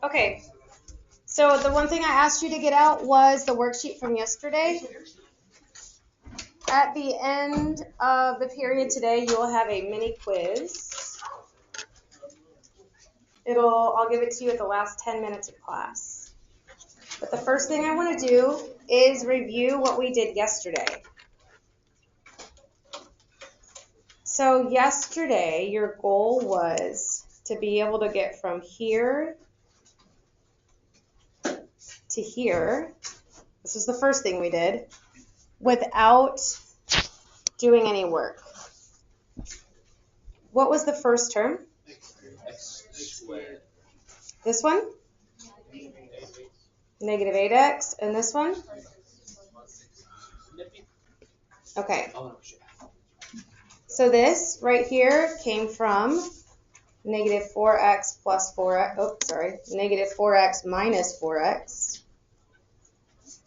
Okay, so the one thing I asked you to get out was the worksheet from yesterday. At the end of the period today, you will have a mini quiz. I'll give it to you at the last 10 minutes of class. But the first thing I want to do is review what we did yesterday. So yesterday, your goal was to be able to get from here to here. This was the first thing we did without doing any work. What was the first term? X squared. This one? Negative 8x. And this one? Okay. So this right here came from negative 4x plus 4x. Negative 4x minus 4x.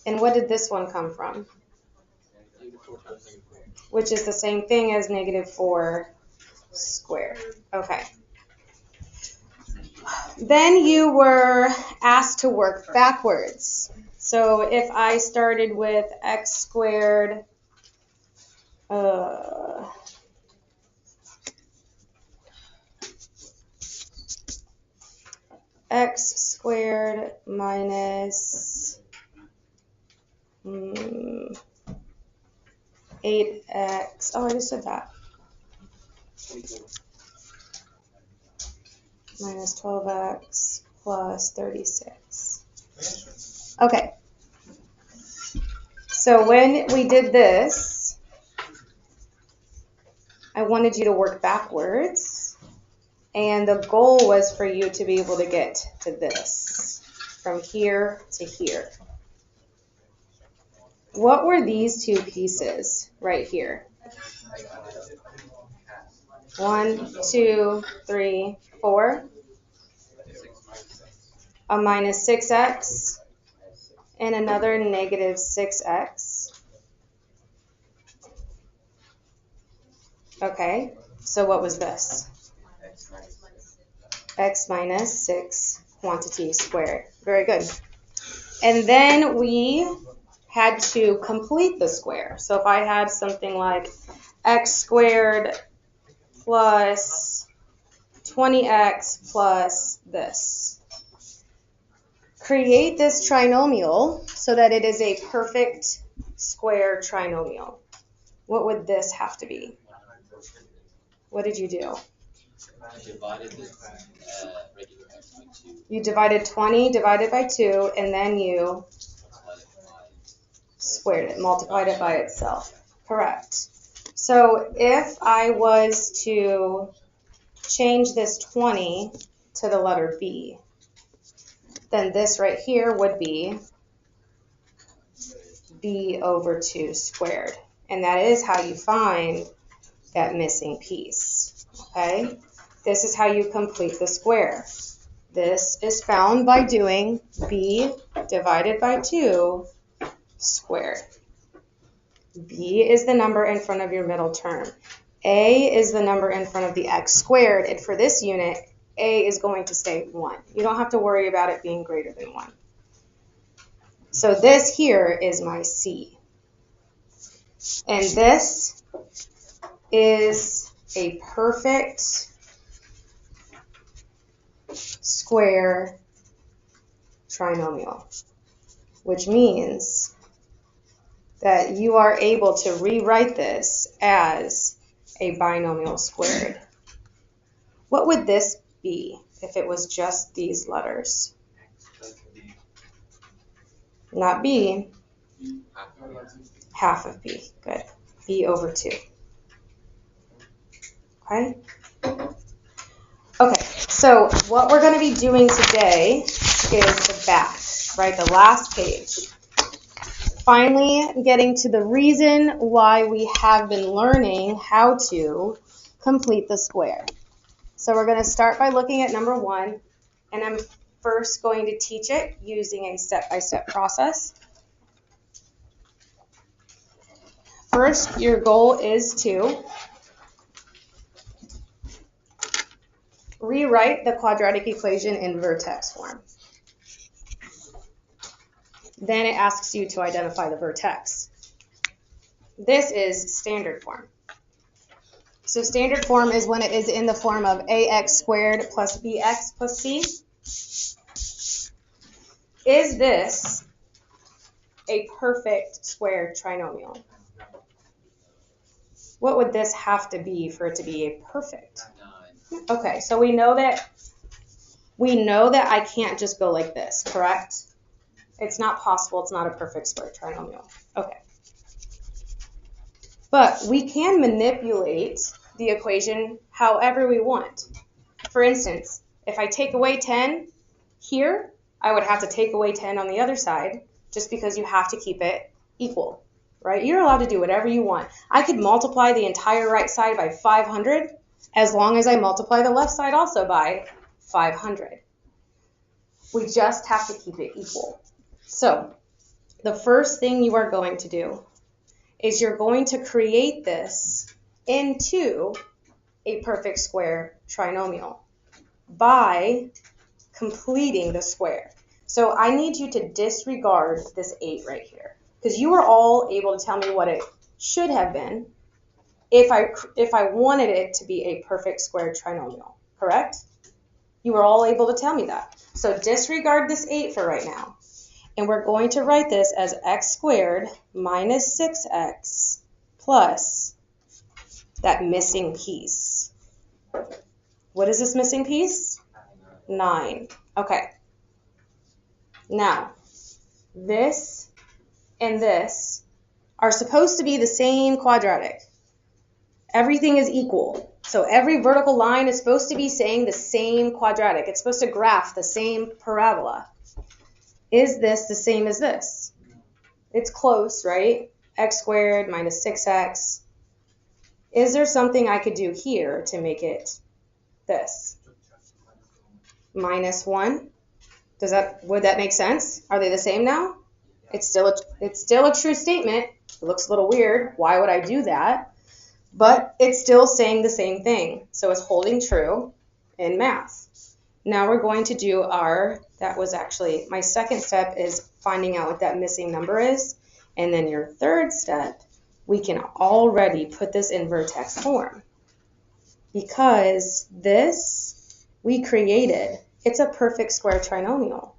And what did this one come from? Which is the same thing as negative 4 squared. Okay. Then you were asked to work backwards. So if I started with x squared, x squared minus 8x. Oh, I just said that. Minus 12x plus 36. Okay. So when we did this, I wanted you to work backwards. And the goal was for you to be able to get to this, from here to here. What were these two pieces right here? 1, 2, 3, 4. A minus 6x and another negative 6x. Okay, so what was this? X minus 6 quantity squared. Very good. And then we had to complete the square. So if I had something like x squared plus 20x plus this. Create this trinomial so that it is a perfect square trinomial. What would this have to be? What did you do? You divided 20 divided by 2, and then you squared it, multiplied it by itself. Correct. So if I was to change this 20 to the letter B, then this right here would be B over 2 squared. And that is how you find that missing piece. Okay? This is how you complete the square. This is found by doing B divided by 2 squared. B is the number in front of your middle term. A is the number in front of the x squared. And for this unit, A is going to stay 1. You don't have to worry about it being greater than 1. So this here is my C. And this is a perfect square trinomial, which means that you are able to rewrite this as a binomial squared. What would this be if it was just these letters? Not B. Half of B. Good. B over 2. Okay? Okay, so what we're going to be doing today is the back, right? The last page. Finally getting to the reason why we have been learning how to complete the square. So we're going to start by looking at number 1, and I'm first going to teach it using a step-by-step process. First, your goal is to rewrite the quadratic equation in vertex form. Then it asks you to identify the vertex. This is standard form. So standard form is when it is in the form of ax squared plus bx plus c. Is this a perfect square trinomial? What would this have to be for it to be a perfect? Okay, so we know that I can't just go like this, correct? It's not possible. It's not a perfect square trinomial. Okay. But we can manipulate the equation however we want. For instance, if I take away 10 here, I would have to take away 10 on the other side, just because you have to keep it equal, right? You're allowed to do whatever you want. I could multiply the entire right side by 500 as long as I multiply the left side also by 500. We just have to keep it equal. So the first thing you are going to do is you're going to create this into a perfect square trinomial by completing the square. So I need you to disregard this 8 right here, because you were all able to tell me what it should have been if I wanted it to be a perfect square trinomial, correct? You were all able to tell me that. So disregard this 8 for right now. And we're going to write this as x squared minus 6x plus that missing piece. What is this missing piece? 9. Okay. Now, this and this are supposed to be the same quadratic. Everything is equal. So every vertical line is supposed to be saying the same quadratic. It's supposed to graph the same parabola. Is this the same as this? It's close, right? X squared minus 6x. Is there something I could do here to make it this? Minus 1. Would that make sense? Are they the same now? It's still a true statement. It looks a little weird. Why would I do that? But it's still saying the same thing. So it's holding true in math. Now we're going to do my second step is finding out what that missing number is. And then your third step, we can already put this in vertex form. Because this, we created, it's a perfect square trinomial.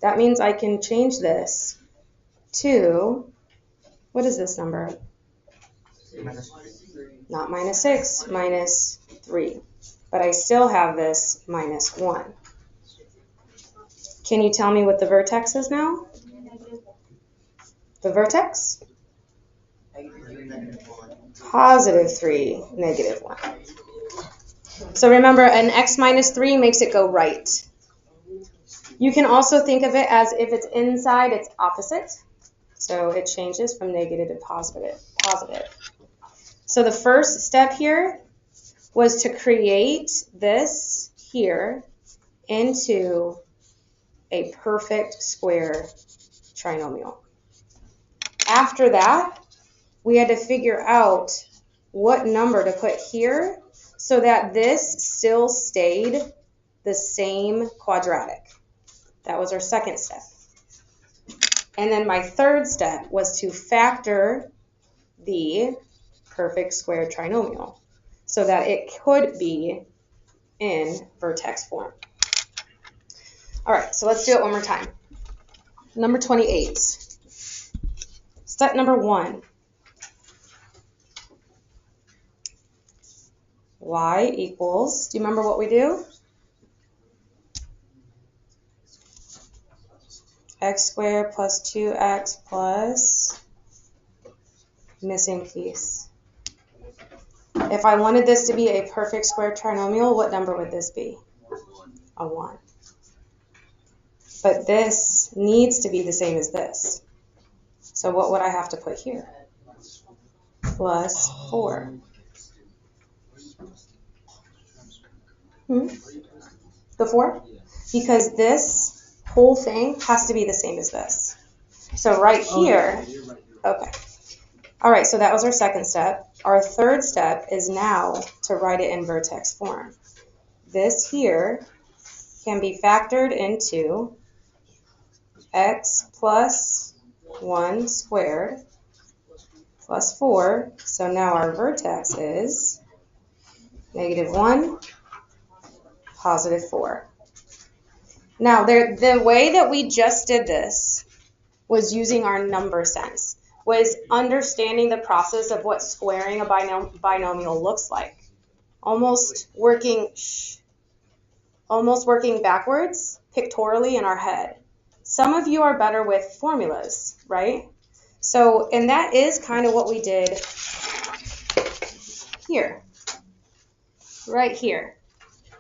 That means I can change this to, what is this number? Not minus 6, minus 3. But I still have this minus 1. Can you tell me what the vertex is now? The vertex? Positive 3, negative 1. So remember, an x minus 3 makes it go right. You can also think of it as if it's inside, it's opposite. So it changes from negative to positive. So the first step here was to create this here into a perfect square trinomial. After that, we had to figure out what number to put here so that this still stayed the same quadratic. That was our second step. And then my third step was to factor the perfect square trinomial so that it could be in vertex form. All right, so let's do it one more time. Number 28. Step number 1. Y equals, do you remember what we do? X squared plus 2x plus missing piece. If I wanted this to be a perfect square trinomial, what number would this be? A 1. But this needs to be the same as this. So what would I have to put here? Plus 4. The 4? Because this whole thing has to be the same as this. So right here, okay. All right, so that was our second step. Our third step is now to write it in vertex form. this here can be factored into x plus 1 squared plus 4. So now our vertex is -1, +4. Now, the way that we just did this was using our number sense, was understanding the process of what squaring a binomial looks like. Almost working backwards pictorially in our head. Some of you are better with formulas, right? So, and that is kind of what we did here, right here.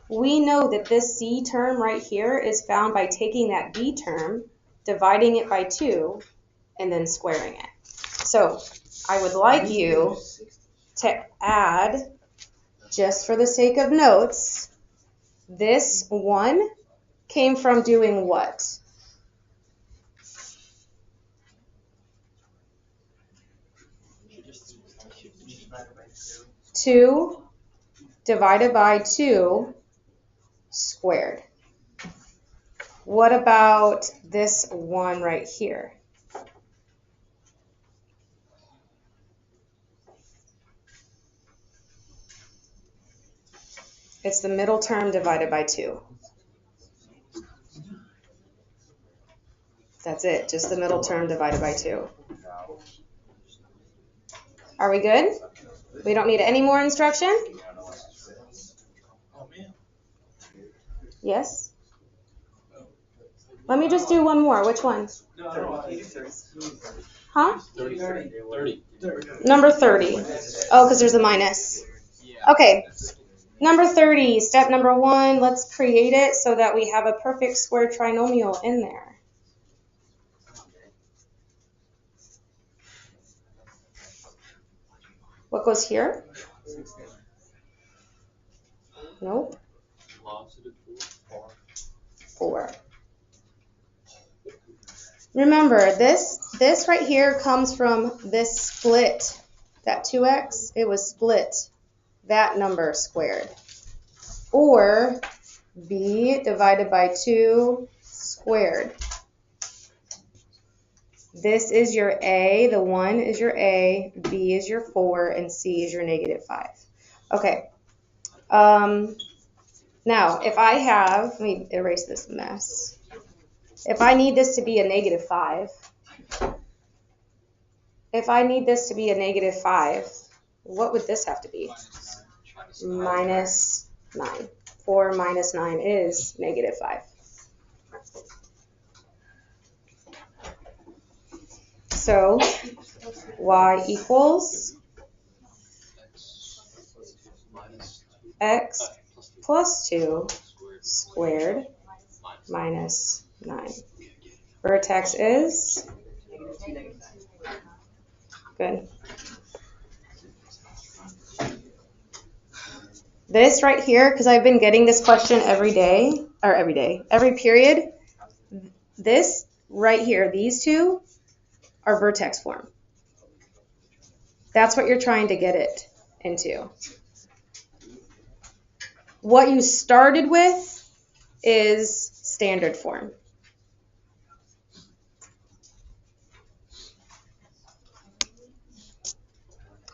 We know that this c term right here is found by taking that b term, dividing it by 2, and then squaring it. So I would like you to add, just for the sake of notes, this 1 came from doing what? Two divided by 2 squared. What about this 1 right here? It's the middle term divided by 2. That's it, just the middle term divided by 2. Are we good? We don't need any more instruction? Yes? Let me just do one more. Which one? Huh? 30. Number 30. Oh, because there's a minus. Okay. Number 30, step number 1, let's create it so that we have a perfect square trinomial in there. What goes here? Nope. 4. Remember, this right here comes from this split. That 2x, it was split. That number squared. Or b divided by 2 squared. This is your a, the 1 is your a, b is your 4, and c is your -5. Okay. Now, if I have, let me erase this mess. If I need this to be a -5, what would this have to be? -9. 4 minus 9 is -5. So, y equals x plus 2 squared minus 9. Vertex is? Good. This right here, because I've been getting this question every period, this right here, these two are vertex form. That's what you're trying to get it into. What you started with is standard form.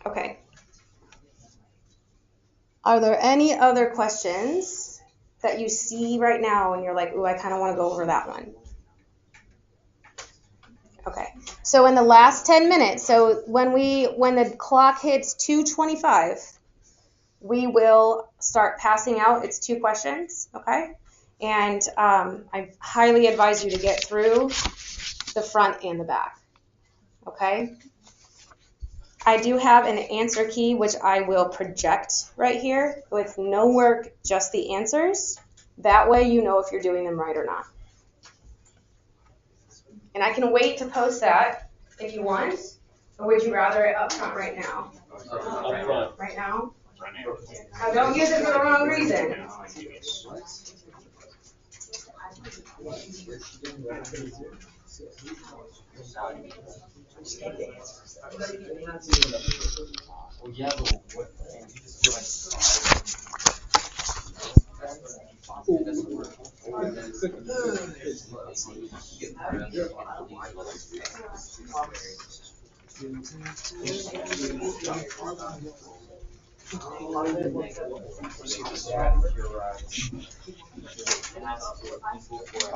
Okay. Are there any other questions that you see right now and you're like, ooh, I kind of want to go over that one? Okay. So in the last 10 minutes, so when the clock hits 2:25, we will start passing out. It's 2 questions, okay? And I highly advise you to get through the front and the back, okay? I do have an answer key, which I will project right here with no work, just the answers. That way you know if you're doing them right or not. And I can wait to post that if you want, or would you rather it up front right now? Right now? Don't use it for the wrong reason. I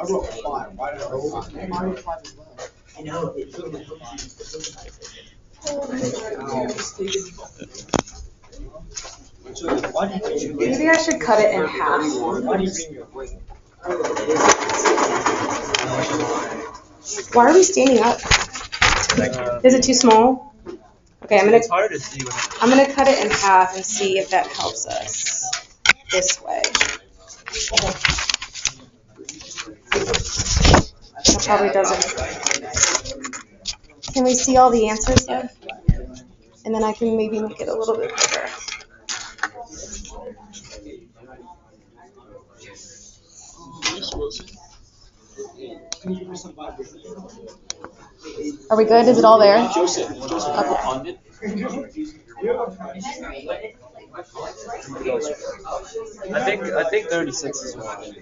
wrote 5. Why did I write 5? Maybe I should cut it in half. Why are we standing up? Is it too small? Okay, It's hard to see I'm gonna cut it in half and see if that helps us this way. That probably doesn't. Can we see all the answers though? And then I can maybe make it a little bit bigger. Are we good? Is it all there? Okay. I think 36 is one.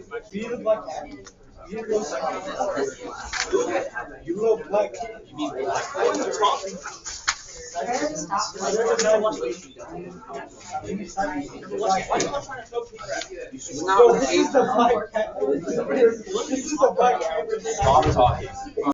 Stop talking.